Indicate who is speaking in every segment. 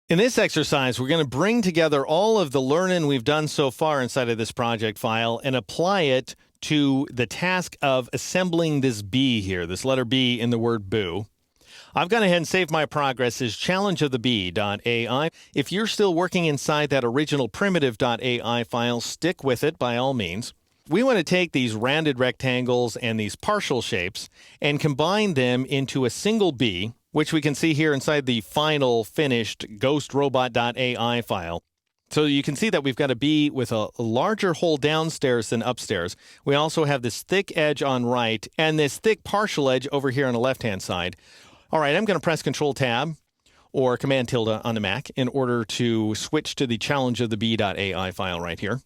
Speaker 1: In this exercise, we're going to bring together all of the learning we've done so far inside of this project file and apply it to the task of assembling this B here, this letter B in the word boo. I've gone ahead and saved my progress as challengeofthebee.ai. If you're still working inside that original primitive.ai file, stick with it by all means. We want to take these rounded rectangles and these partial shapes and combine them into a single B, which we can see here inside the final finished ghostrobot.ai file. So you can see that we've got a B with a larger hole downstairs than upstairs. We also have this thick edge on right and this thick partial edge over here on the left-hand side. All right, I'm going to press Control-Tab or Command-tilde on the Mac in order to switch to the challengeofthebee.ai file right here.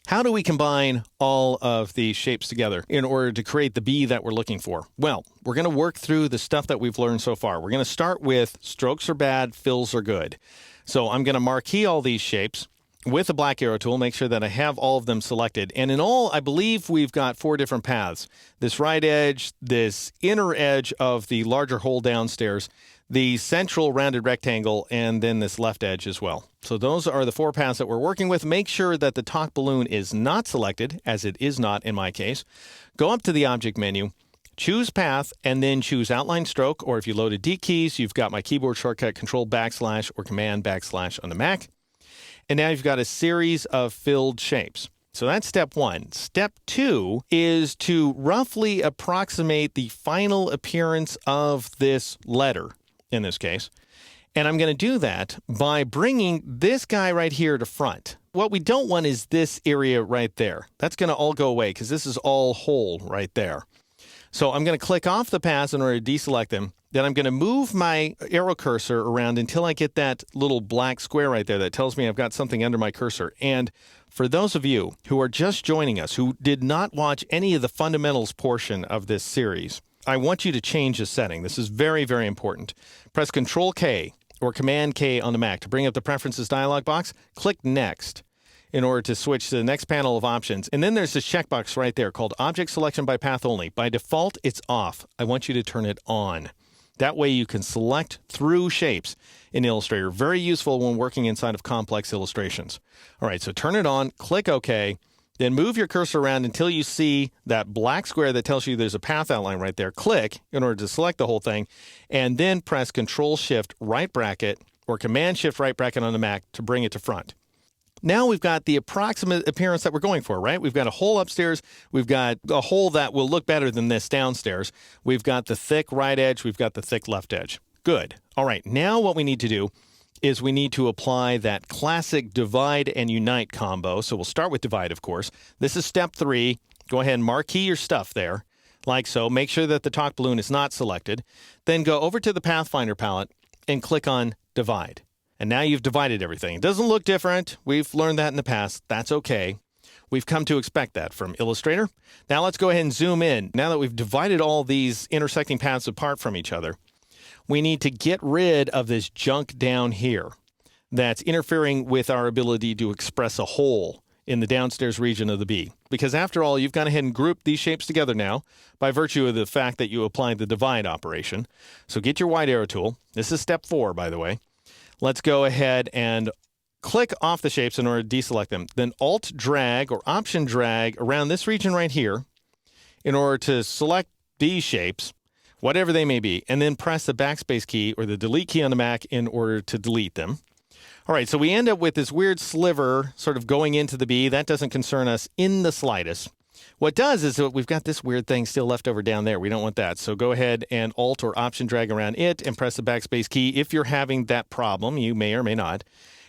Speaker 1: How do we combine all of these shapes together in order to create the B that we're looking for? Well, we're going to work through the stuff that we've learned so far. We're going to start with strokes are bad, fills are good. So I'm going to marquee all these shapes with the black arrow tool, make sure that I have all of them selected. And in all, I believe we've got 4 different paths. This right edge, this inner edge of the larger hole downstairs, the central rounded rectangle, and then this left edge as well. So those are the 4 paths that we're working with. Make sure that the talk balloon is not selected, as it is not in my case. Go up to the object menu, choose path, and then choose outline stroke, or if you loaded D keys, you've got my keyboard shortcut Control / or Command / on the Mac. And now you've got a series of filled shapes. So that's step 1. Step 2 is to roughly approximate the final appearance of this letter, in this case. And I'm going to do that by bringing this guy right here to front. What we don't want is this area right there. That's going to all go away because this is all whole right there. So I'm going to click off the paths in order to deselect them. Then I'm going to move my arrow cursor around until I get that little black square right there that tells me I've got something under my cursor. And for those of you who are just joining us, who did not watch any of the fundamentals portion of this series, I want you to change the setting. This is very, very important. Press Control-K or Command-K on the Mac to bring up the Preferences dialog box. Click Next in order to switch to the next panel of options. And then there's this checkbox right there called Object Selection by Path Only. By default, it's off. I want you to turn it on. That way you can select through shapes in Illustrator. Very useful when working inside of complex illustrations. All right, so turn it on, click OK, then move your cursor around until you see that black square that tells you there's a path outline right there. Click in order to select the whole thing, and then press Control-Shift right bracket or Command-Shift right bracket on the Mac to bring it to front. Now we've got the approximate appearance that we're going for, right? We've got a hole upstairs. We've got a hole that will look better than this downstairs. We've got the thick right edge. We've got the thick left edge. Good. All right. Now what we need to do is we need to apply that classic divide and unite combo. So we'll start with divide, of course. This is step 3. Go ahead and marquee your stuff there, like so. Make sure that the talk balloon is not selected. Then go over to the Pathfinder palette and click on divide. And now you've divided everything. It doesn't look different. We've learned that in the past. That's okay. We've come to expect that from Illustrator. Now let's go ahead and zoom in. Now that we've divided all these intersecting paths apart from each other, we need to get rid of this junk down here that's interfering with our ability to express a hole in the downstairs region of the B. Because after all, you've gone ahead and grouped these shapes together now by virtue of the fact that you applied the divide operation. So get your white arrow tool. This is step 4, by the way. Let's go ahead and click off the shapes in order to deselect them. Then Alt-Drag or Option-Drag around this region right here in order to select these shapes, whatever they may be, and then press the backspace key or the delete key on the Mac in order to delete them. All right, so we end up with this weird sliver sort of going into the B. That doesn't concern us in the slightest. What does is that we've got this weird thing still left over down there. We don't want that. So go ahead and Alt or Option drag around it and press the backspace key. If you're having that problem, you may or may not.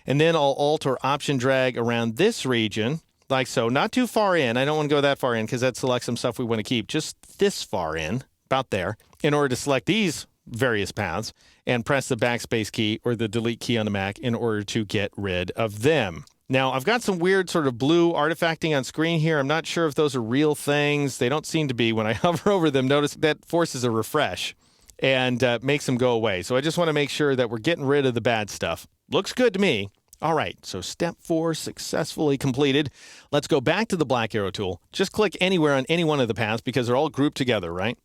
Speaker 1: And then I'll Alt or Option drag around this region, like so. Not too far in. I don't want to go that far in because that selects some stuff we want to keep. Just this far in, about there, in order to select these various paths and press the backspace key or the delete key on the Mac in order to get rid of them. Now, I've got some weird sort of blue artifacting on screen here. I'm not sure if those are real things. They don't seem to be. When I hover over them, notice that forces a refresh and makes them go away. So I just want to make sure that we're getting rid of the bad stuff. Looks good to me. All right, so step 4 successfully completed. Let's go back to the black arrow tool. Just click anywhere on any one of the paths because they're all grouped together, right?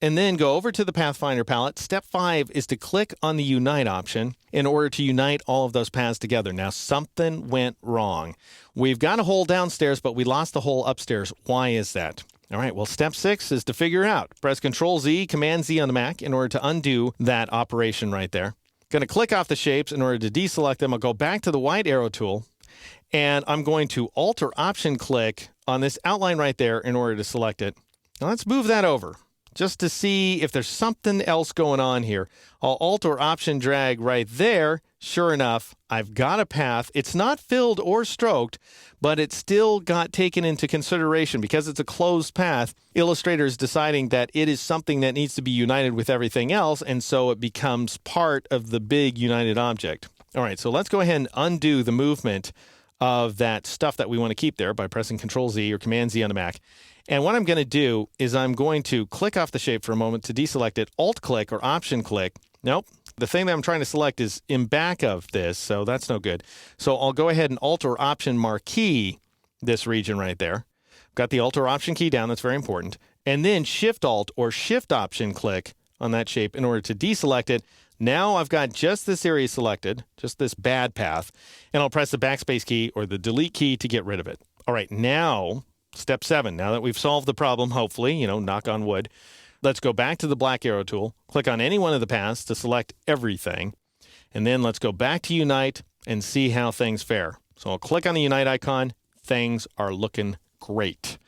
Speaker 1: and then go over to the Pathfinder palette. Step 5 is to click on the Unite option in order to unite all of those paths together. Now, something went wrong. We've got a hole downstairs, but we lost the hole upstairs. Why is that? All right, well, step 6 is to figure out. Press Control-Z, Command-Z on the Mac in order to undo that operation right there. Going to click off the shapes in order to deselect them. I'll go back to the white arrow tool, and I'm going to Alt or Option click on this outline right there in order to select it. Now let's move that over just to see if there's something else going on here. I'll Alt or Option drag right there. Sure enough, I've got a path. It's not filled or stroked, but it still got taken into consideration because it's a closed path. Illustrator is deciding that it is something that needs to be united with everything else, and so it becomes part of the big united object. All right, so let's go ahead and undo the movement of that stuff that we want to keep there by pressing Control-Z or Command-Z on the Mac. And what I'm going to do is I'm going to click off the shape for a moment to deselect it, Alt-click or Option-click. Nope. The thing that I'm trying to select is in back of this, so that's no good. So I'll go ahead and Alt or Option marquee this region right there. Got the Alt or Option key down, that's very important. And then Shift-Alt or Shift-Option click on that shape in order to deselect it. Now I've got just this area selected, just this bad path, and I'll press the backspace key or the delete key to get rid of it. All right, now, step 7. Now that we've solved the problem, hopefully, knock on wood, let's go back to the black arrow tool, click on any one of the paths to select everything, and then let's go back to Unite and see how things fare. So I'll click on the Unite icon. Things are looking great.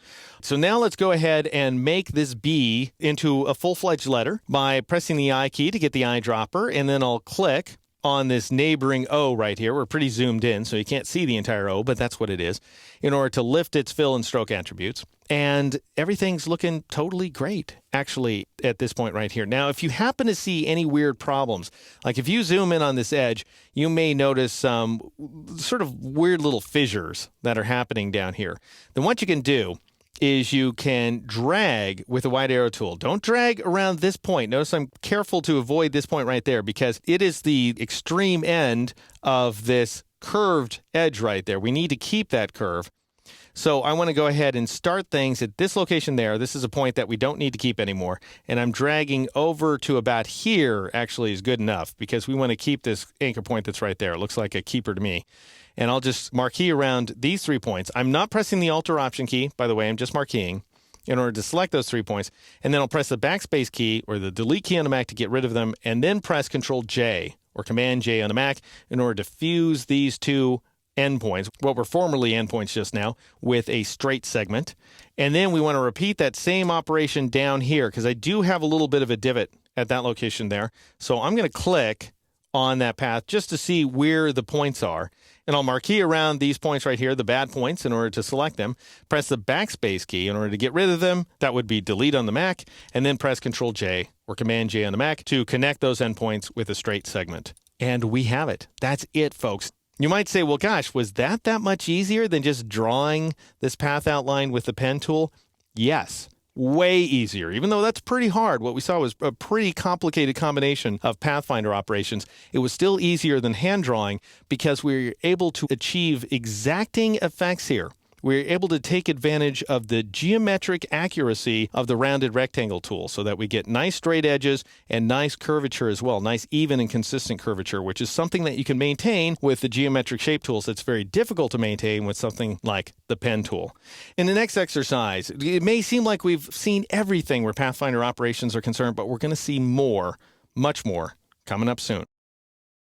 Speaker 1: So now let's go ahead and make this B into a full-fledged letter by pressing the I key to get the eyedropper, and then I'll click on this neighboring O right here. We're pretty zoomed in, so you can't see the entire O, but that's what it is, in order to lift its fill and stroke attributes. And everything's looking totally great, actually, at this point right here. Now, if you happen to see any weird problems, like if you zoom in on this edge, you may notice some sort of weird little fissures that are happening down here. Then what you can do is you can drag with the white arrow tool. Don't drag around this point. Notice I'm careful to avoid this point right there because it is the extreme end of this curved edge right there. We need to keep that curve. So I want to go ahead and start things at this location there. This is a point that we don't need to keep anymore. And I'm dragging over to about here actually is good enough because we want to keep this anchor point that's right there. It looks like a keeper to me. And I'll just marquee around these 3 points. I'm not pressing the Alt or Option key, by the way. I'm just marqueing in order to select those 3 points. And then I'll press the backspace key or the delete key on the Mac to get rid of them, and then press Control-J or Command-J on the Mac in order to fuse these 2 endpoints, what were formerly endpoints just now, with a straight segment. And then we want to repeat that same operation down here because I do have a little bit of a divot at that location there. So I'm going to click on that path just to see where the points are. And I'll marquee around these points right here, the bad points, in order to select them. Press the backspace key in order to get rid of them. That would be delete on the Mac. And then press Control-J or Command-J on the Mac to connect those endpoints with a straight segment. And we have it. That's it, folks. You might say, well, gosh, was that much easier than just drawing this path outline with the pen tool? Yes. Way easier, even though that's pretty hard. What we saw was a pretty complicated combination of Pathfinder operations. It was still easier than hand drawing because we were able to achieve exacting effects here. We were able to take advantage of the geometric accuracy of the rounded rectangle tool so that we get nice straight edges and nice curvature as well, nice even and consistent curvature, which is something that you can maintain with the geometric shape tools. It's very difficult to maintain with something like the pen tool. In the next exercise, it may seem like we've seen everything where Pathfinder operations are concerned, but we're going to see more, much more, coming up soon.